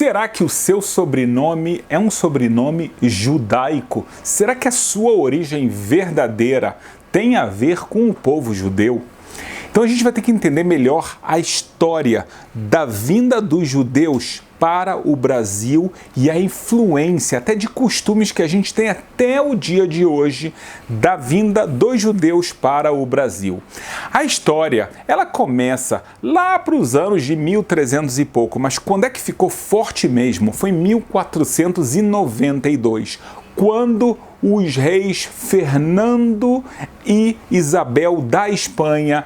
Será que o seu sobrenome é um sobrenome judaico? Será que a sua origem verdadeira tem a ver com o povo judeu? Então a gente vai ter que entender melhor a história da vinda dos judeus para o Brasil e a influência até de costumes que a gente tem até o dia de hoje da vinda dos judeus para o Brasil. A história, ela começa lá para os anos de 1300 e pouco, mas quando é que ficou forte mesmo? Foi em 1492, quando os reis Fernando e Isabel da Espanha,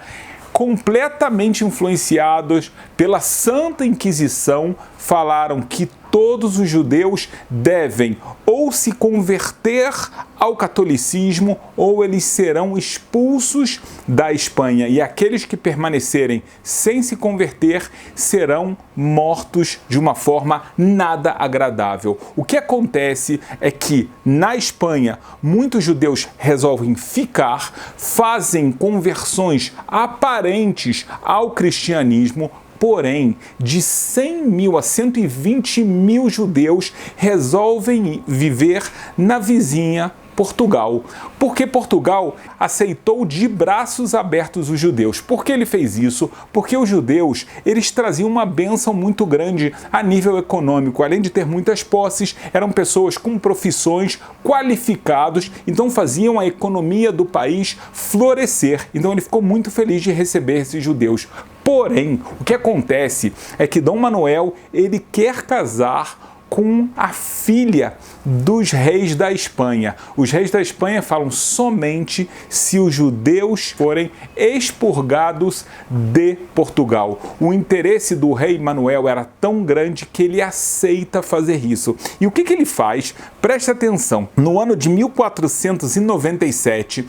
completamente influenciados pela Santa Inquisição, falaram que todos os judeus devem ou se converter ao catolicismo ou eles serão expulsos da Espanha, e aqueles que permanecerem sem se converter serão mortos de uma forma nada agradável. O que acontece é que na Espanha muitos judeus resolvem ficar, fazem conversões aparentes ao cristianismo. Porém, de 100 mil a 120 mil judeus resolvem viver na vizinha Portugal, porque Portugal aceitou de braços abertos os judeus. Por que ele fez isso? Porque os judeus, eles traziam uma bênção muito grande a nível econômico. Além de ter muitas posses, eram pessoas com profissões, qualificados, então faziam a economia do país florescer. Então ele ficou muito feliz de receber esses judeus. Porém, o que acontece é que Dom Manuel, ele quer casar com a filha dos reis da Espanha. Os reis da Espanha falam somente se os judeus forem expurgados de Portugal. O interesse do rei Manuel era tão grande que ele aceita fazer isso. E o que ele faz? Preste atenção. No ano de 1497,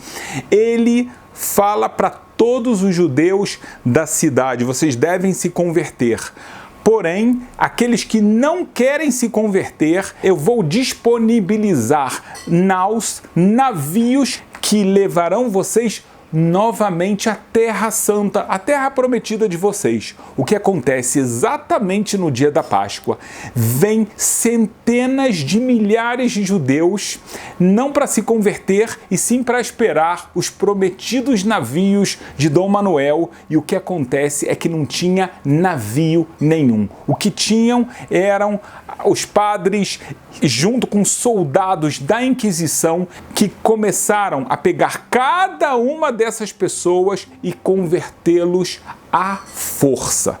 ele fala para todos os judeus da cidade: vocês devem se converter. Porém, aqueles que não querem se converter, eu vou disponibilizar navios que levarão vocês novamente à Terra Santa, a Terra Prometida de vocês. O que acontece exatamente no dia da Páscoa? Vem centenas de milhares de judeus, não para se converter, e sim para esperar os prometidos navios de Dom Manuel, e o que acontece é que não tinha navio nenhum. O que tinham eram os padres, junto com soldados da Inquisição, que começaram a pegar cada uma dessas pessoas e convertê-los à força.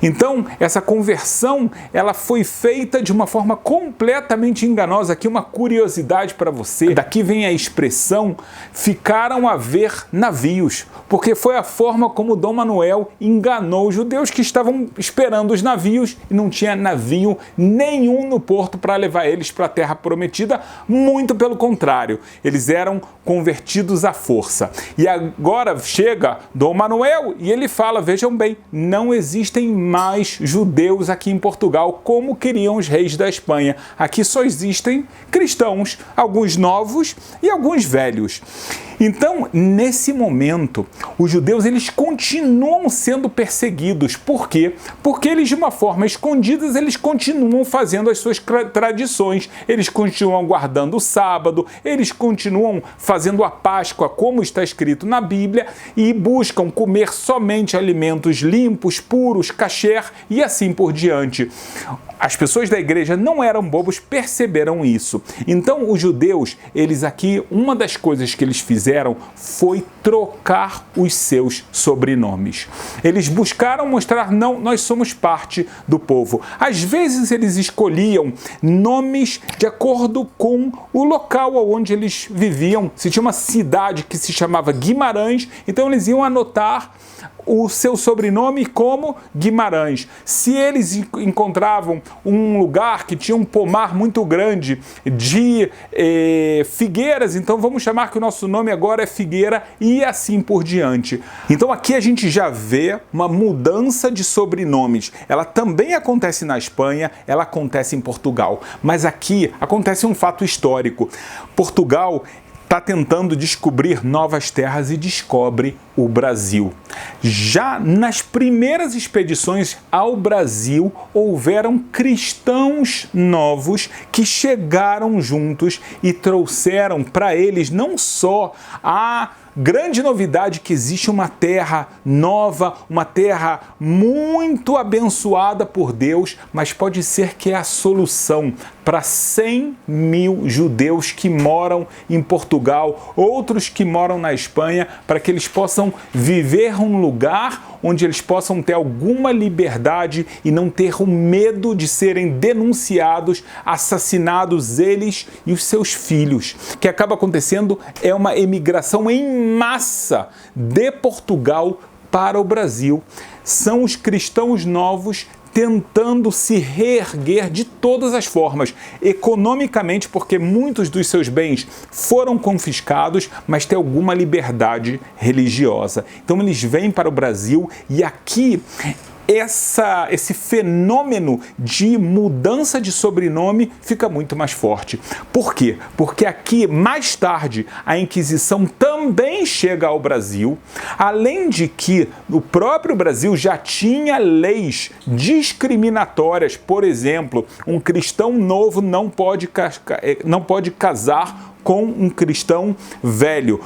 Então, essa conversão, ela foi feita de uma forma completamente enganosa. Aqui uma curiosidade para você. Daqui vem a expressão "ficaram a ver navios", porque foi a forma como Dom Manuel enganou os judeus que estavam esperando os navios e não tinha navio nenhum no porto para levar eles para a Terra Prometida. Muito pelo contrário, eles eram convertidos à força. E agora chega Dom Manuel e ele fala: vejam bem, não existem mais judeus aqui em Portugal como queriam os reis da Espanha. Aqui só existem cristãos, alguns novos e alguns velhos. Então, nesse momento, os judeus, eles continuam sendo perseguidos. Por quê? Porque eles, de uma forma escondida, eles continuam fazendo as suas tradições. Eles continuam guardando o sábado, eles continuam fazendo a Páscoa, como está escrito na Bíblia, e buscam comer somente alimentos limpos, puros, kasher e assim por diante. As pessoas da igreja não eram bobos, perceberam isso. Então, os judeus, eles aqui, uma das coisas que eles fizeram foi trocar os seus sobrenomes. Eles buscaram mostrar: não, nós somos parte do povo. Às vezes, eles escolhiam nomes de acordo com o local onde eles viviam. Se tinha uma cidade que se chamava Guimarães, então eles iam anotar o seu sobrenome como Guimarães. Se eles encontravam um lugar que tinha um pomar muito grande de figueiras, então vamos chamar que o nosso nome agora é Figueira, e assim por diante. Então aqui a gente já vê uma mudança de sobrenomes. Ela também acontece na Espanha, ela acontece em Portugal, mas aqui acontece um fato histórico. Portugal está tentando descobrir novas terras e descobre o Brasil. Já nas primeiras expedições ao Brasil, houveram cristãos novos que chegaram juntos e trouxeram para eles não só a grande novidade que existe uma terra nova, uma terra muito abençoada por Deus, mas pode ser que é a solução para 100 mil judeus que moram em Portugal, outros que moram na Espanha, para que eles possam viver um lugar onde eles possam ter alguma liberdade e não ter o medo de serem denunciados, assassinados eles e os seus filhos. O que acaba acontecendo é uma emigração em massa de Portugal para o Brasil. São os cristãos novos tentando se reerguer de todas as formas, economicamente, porque muitos dos seus bens foram confiscados, mas tem alguma liberdade religiosa. Então eles vêm para o Brasil e aqui esse fenômeno de mudança de sobrenome fica muito mais forte. Por quê? Porque aqui, mais tarde, a Inquisição também chega ao Brasil, além de que o próprio Brasil já tinha leis discriminatórias. Por exemplo, um cristão novo não pode casar com um cristão velho.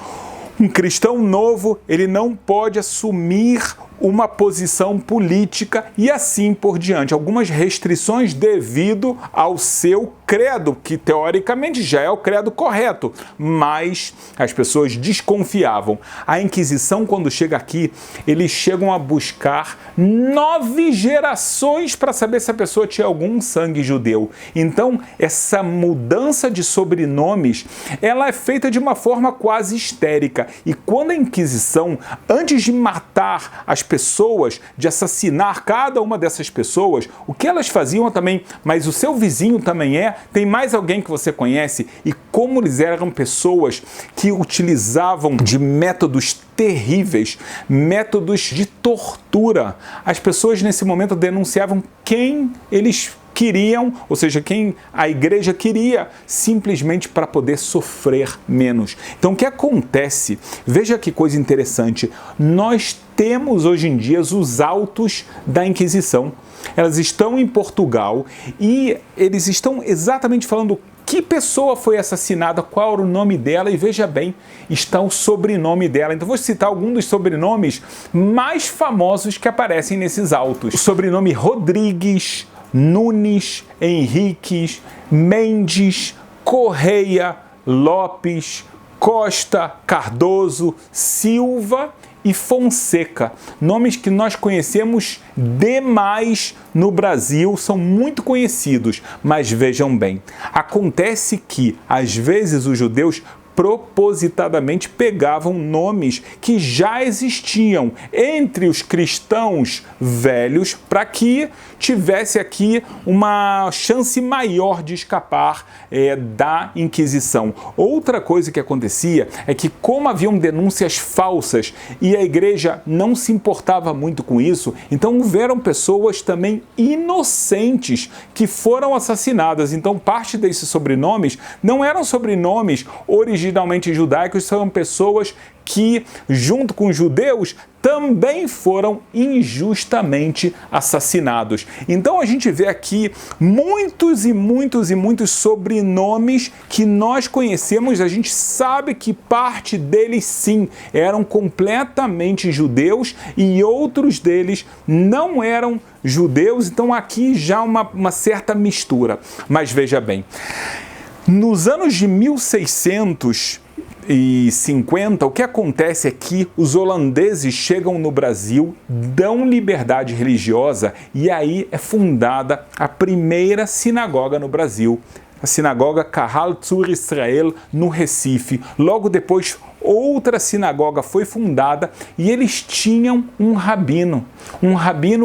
Um cristão novo, ele não pode assumir uma posição política e assim por diante. Algumas restrições devido ao seu credo, que teoricamente já é o credo correto, mas as pessoas desconfiavam. A Inquisição, quando chega aqui, eles chegam a buscar 9 gerações para saber se a pessoa tinha algum sangue judeu. Então, essa mudança de sobrenomes, ela é feita de uma forma quase histérica. E quando a Inquisição, antes de matar as pessoas, de assassinar cada uma dessas pessoas, o que elas faziam também, mas o seu vizinho também tem mais alguém que você conhece, e como eles eram pessoas que utilizavam de métodos terríveis, métodos de tortura. As pessoas nesse momento denunciavam quem eles queriam, ou seja, quem a igreja queria, simplesmente para poder sofrer menos. Então o que acontece? Veja que coisa interessante. Nós temos hoje em dia os autos da Inquisição. Elas estão em Portugal e eles estão exatamente falando que pessoa foi assassinada, qual era o nome dela, e veja bem, está o sobrenome dela. Então vou citar alguns dos sobrenomes mais famosos que aparecem nesses autos. O sobrenome Rodrigues, Nunes, Henriques, Mendes, Correia, Lopes, Costa, Cardoso, Silva e Fonseca. Nomes que nós conhecemos demais no Brasil, são muito conhecidos, mas vejam bem, acontece que às vezes os judeus propositadamente pegavam nomes que já existiam entre os cristãos velhos para que tivesse aqui uma chance maior de escapar da Inquisição. Outra coisa que acontecia é que, como haviam denúncias falsas e a igreja não se importava muito com isso, então houveram pessoas também inocentes que foram assassinadas. Então parte desses sobrenomes não eram sobrenomes originalmente judaicos, são pessoas que, junto com os judeus, também foram injustamente assassinados. Então a gente vê aqui muitos e muitos e muitos sobrenomes que nós conhecemos, a gente sabe que parte deles sim eram completamente judeus e outros deles não eram judeus, então aqui já uma certa mistura. Mas veja bem, nos anos de 1650, o que acontece é que os holandeses chegam no Brasil, dão liberdade religiosa e aí é fundada a primeira sinagoga no Brasil, a sinagoga Kahal Tzur Israel, no Recife. Logo depois, outra sinagoga foi fundada e eles tinham um rabino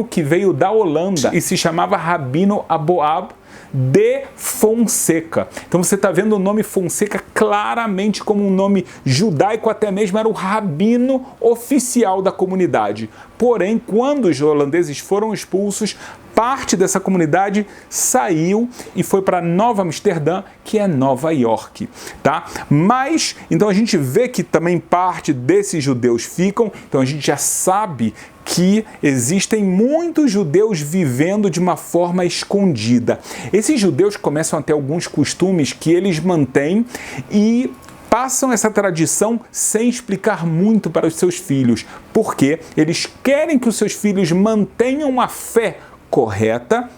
que veio da Holanda e se chamava Rabino Aboab de Fonseca. Então você está vendo o nome Fonseca claramente como um nome judaico, até mesmo era o rabino oficial da comunidade. Porém, quando os holandeses foram expulsos, parte dessa comunidade saiu e foi para Nova Amsterdã, que é Nova York, tá? Mas, então a gente vê que também parte desses judeus ficam, então a gente já sabe que existem muitos judeus vivendo de uma forma escondida. Esses judeus começam a ter alguns costumes que eles mantêm e passam essa tradição sem explicar muito para os seus filhos, porque eles querem que os seus filhos mantenham a fé correta.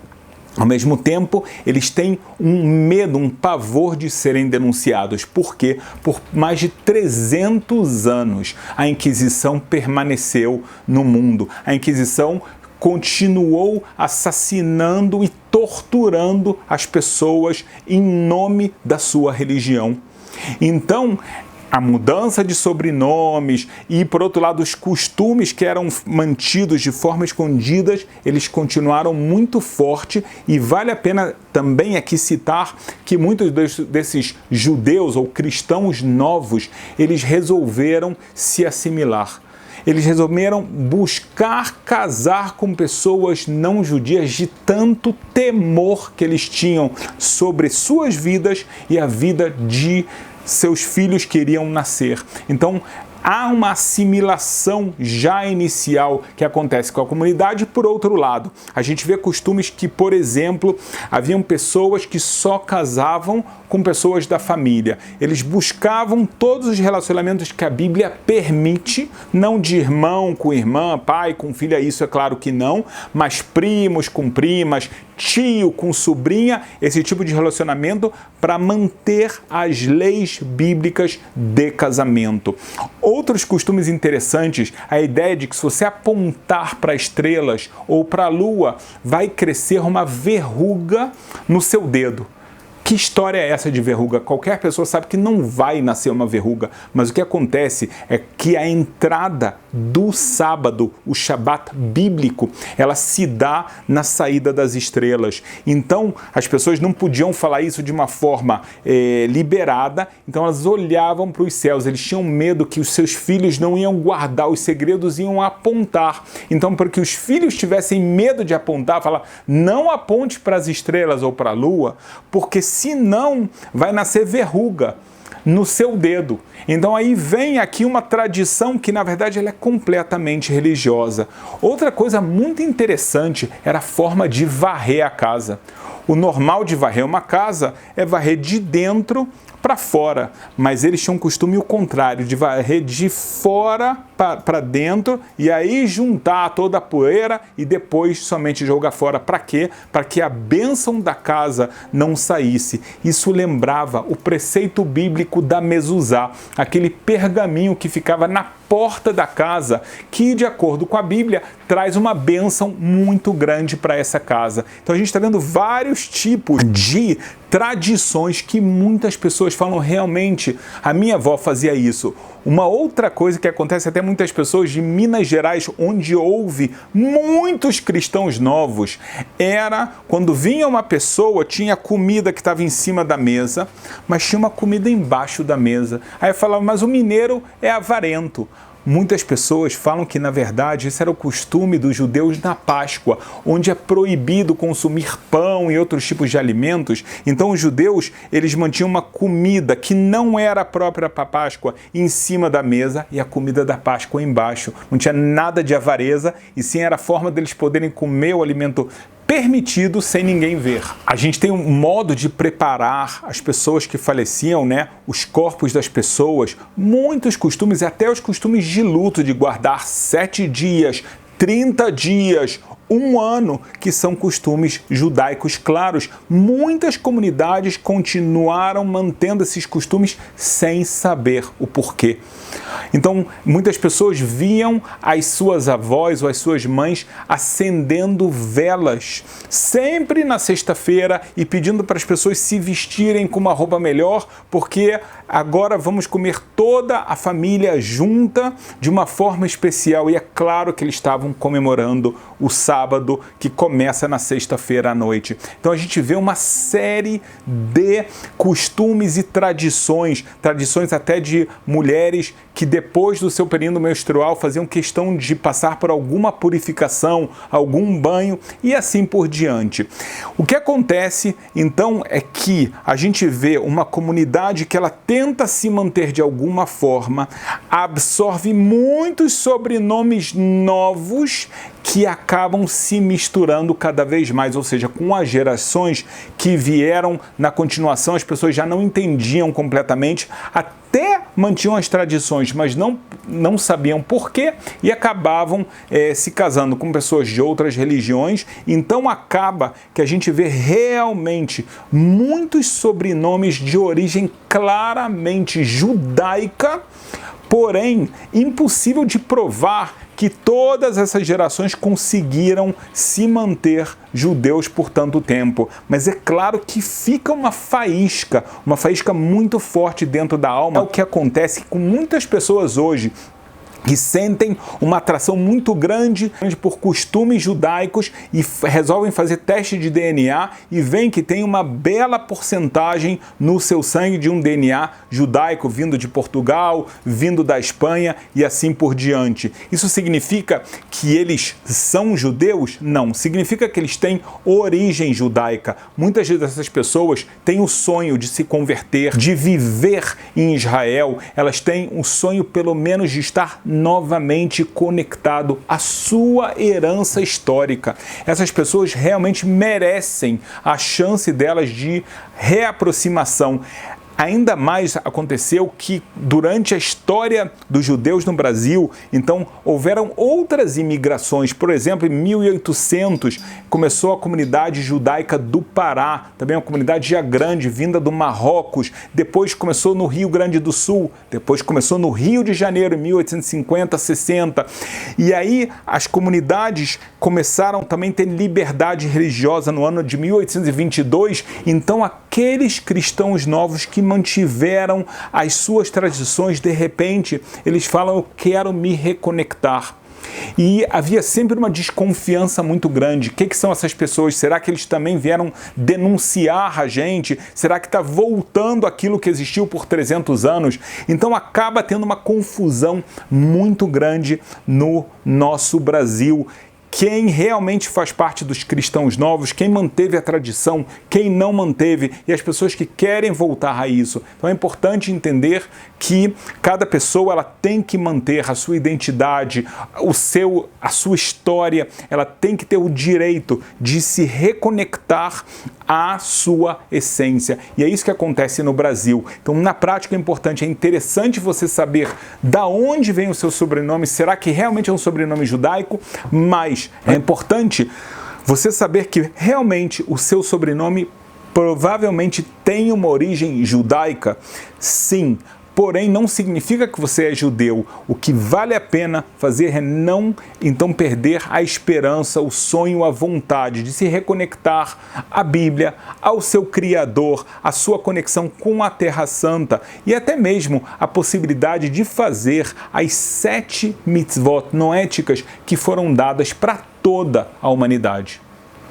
Ao mesmo tempo, eles têm um medo, um pavor de serem denunciados. Por quê? Por mais de 300 anos a Inquisição permaneceu no mundo. A Inquisição continuou assassinando e torturando as pessoas em nome da sua religião. Então, a mudança de sobrenomes e, por outro lado, os costumes que eram mantidos de forma escondida, eles continuaram muito forte, e vale a pena também aqui citar que muitos desses judeus ou cristãos novos, eles resolveram se assimilar. Eles resolveram buscar casar com pessoas não judias de tanto temor que eles tinham sobre suas vidas e a vida de seus filhos que iriam nascer. Então, há uma assimilação já inicial que acontece com a comunidade. Por outro lado, a gente vê costumes que, por exemplo, haviam pessoas que só casavam com pessoas da família. Eles buscavam todos os relacionamentos que a Bíblia permite, não de irmão com irmã, pai com filha, isso é claro que não, mas primos com primas, tio com sobrinha, esse tipo de relacionamento para manter as leis bíblicas de casamento. Outros costumes interessantes, a ideia de que se você apontar para estrelas ou para a lua, vai crescer uma verruga no seu dedo. Que história é essa de verruga? Qualquer pessoa sabe que não vai nascer uma verruga, mas o que acontece é que a entrada do sábado, o Shabat bíblico, ela se dá na saída das estrelas. Então, as pessoas não podiam falar isso de uma forma liberada, então elas olhavam para os céus, eles tinham medo que os seus filhos não iam guardar os segredos, iam apontar. Então, para que os filhos tivessem medo de apontar, falar, não aponte para as estrelas ou para a lua, porque senão vai nascer verruga no seu dedo. Então aí vem aqui uma tradição que na verdade ela é completamente religiosa. Outra coisa muito interessante era a forma de varrer a casa. O normal de varrer uma casa é varrer de dentro para fora, mas eles tinham um costume o contrário, de varrer de fora para dentro e aí juntar toda a poeira e depois somente jogar fora. Para quê? Para que a bênção da casa não saísse. Isso lembrava o preceito bíblico da mezuzá, aquele pergaminho que ficava na porta da casa, que de acordo com a Bíblia traz uma bênção muito grande para essa casa. Então a gente está vendo vários tipos de tradições que muitas pessoas falam, realmente, a minha avó fazia isso. Uma outra coisa que acontece até muitas pessoas de Minas Gerais, onde houve muitos cristãos novos, era quando vinha uma pessoa, tinha comida que estava em cima da mesa, mas tinha uma comida embaixo da mesa. Aí eu falava, mas o mineiro é avarento. Muitas pessoas falam que, na verdade, esse era o costume dos judeus na Páscoa, onde é proibido consumir pão e outros tipos de alimentos. Então, os judeus, eles mantinham uma comida que não era própria para a Páscoa em cima da mesa e a comida da Páscoa embaixo. Não tinha nada de avareza e sim era a forma deles poderem comer o alimento permitido sem ninguém ver. A gente tem um modo de preparar as pessoas que faleciam, né? Os corpos das pessoas, muitos costumes, até os costumes de luto, de guardar 7 dias, 30 dias um ano, que são costumes judaicos claros. Muitas comunidades continuaram mantendo esses costumes sem saber o porquê. Então, muitas pessoas viam as suas avós ou as suas mães acendendo velas, sempre na sexta-feira, e pedindo para as pessoas se vestirem com uma roupa melhor, porque agora vamos comer toda a família junta de uma forma especial. E é claro que eles estavam comemorando o sábado, que começa na sexta-feira à noite. Então a gente vê uma série de costumes e tradições até de mulheres que depois do seu período menstrual faziam questão de passar por alguma purificação, algum banho e assim por diante. O que acontece então é que a gente vê uma comunidade que ela tenta se manter de alguma forma, absorve muitos sobrenomes novos que acabam se misturando cada vez mais, ou seja, com as gerações que vieram na continuação, as pessoas já não entendiam completamente, até mantinham as tradições, mas não sabiam porquê e acabavam se casando com pessoas de outras religiões. Então acaba que a gente vê realmente muitos sobrenomes de origem claramente judaica, porém impossível de provar que todas essas gerações conseguiram se manter judeus por tanto tempo. Mas é claro que fica uma faísca muito forte dentro da alma. É o que acontece com muitas pessoas hoje, que sentem uma atração muito grande por costumes judaicos e resolvem fazer teste de DNA e veem que tem uma bela porcentagem no seu sangue de um DNA judaico vindo de Portugal, vindo da Espanha e assim por diante. Isso significa que eles são judeus? Não. Significa que eles têm origem judaica. Muitas dessas pessoas têm o sonho de se converter, de viver em Israel. Elas têm um sonho, pelo menos, de estar novamente conectado à sua herança histórica. Essas pessoas realmente merecem a chance delas de reaproximação. Ainda mais aconteceu que durante a história dos judeus no Brasil, então houveram outras imigrações. Por exemplo, em 1800 começou a comunidade judaica do Pará, também uma comunidade já grande, vinda do Marrocos. Depois começou no Rio Grande do Sul, depois começou no Rio de Janeiro, em 1850, 60. E aí as comunidades começaram também a ter liberdade religiosa no ano de 1822. Então aqueles cristãos novos que mantiveram as suas tradições, de repente, eles falam: eu quero me reconectar. E havia sempre uma desconfiança muito grande. O que são essas pessoas? Será que eles também vieram denunciar a gente? Será que está voltando aquilo que existiu por 300 anos? Então acaba tendo uma confusão muito grande no nosso Brasil. Quem realmente faz parte dos cristãos novos, quem manteve a tradição, quem não manteve, e as pessoas que querem voltar a isso. Então é importante entender que cada pessoa ela tem que manter a sua identidade, a sua história, ela tem que ter o direito de se reconectar à sua essência. E é isso que acontece no Brasil. Então, na prática, é importante, é interessante você saber da onde vem o seu sobrenome. Será que realmente é um sobrenome judaico? Mas é importante você saber que realmente o seu sobrenome provavelmente tem uma origem judaica. Sim. Porém, não significa que você é judeu. O que vale a pena fazer é não, então, perder a esperança, o sonho, a vontade de se reconectar à Bíblia, ao seu Criador, a sua conexão com a Terra Santa e até mesmo a possibilidade de fazer as 7 mitzvot noéticas que foram dadas para toda a humanidade.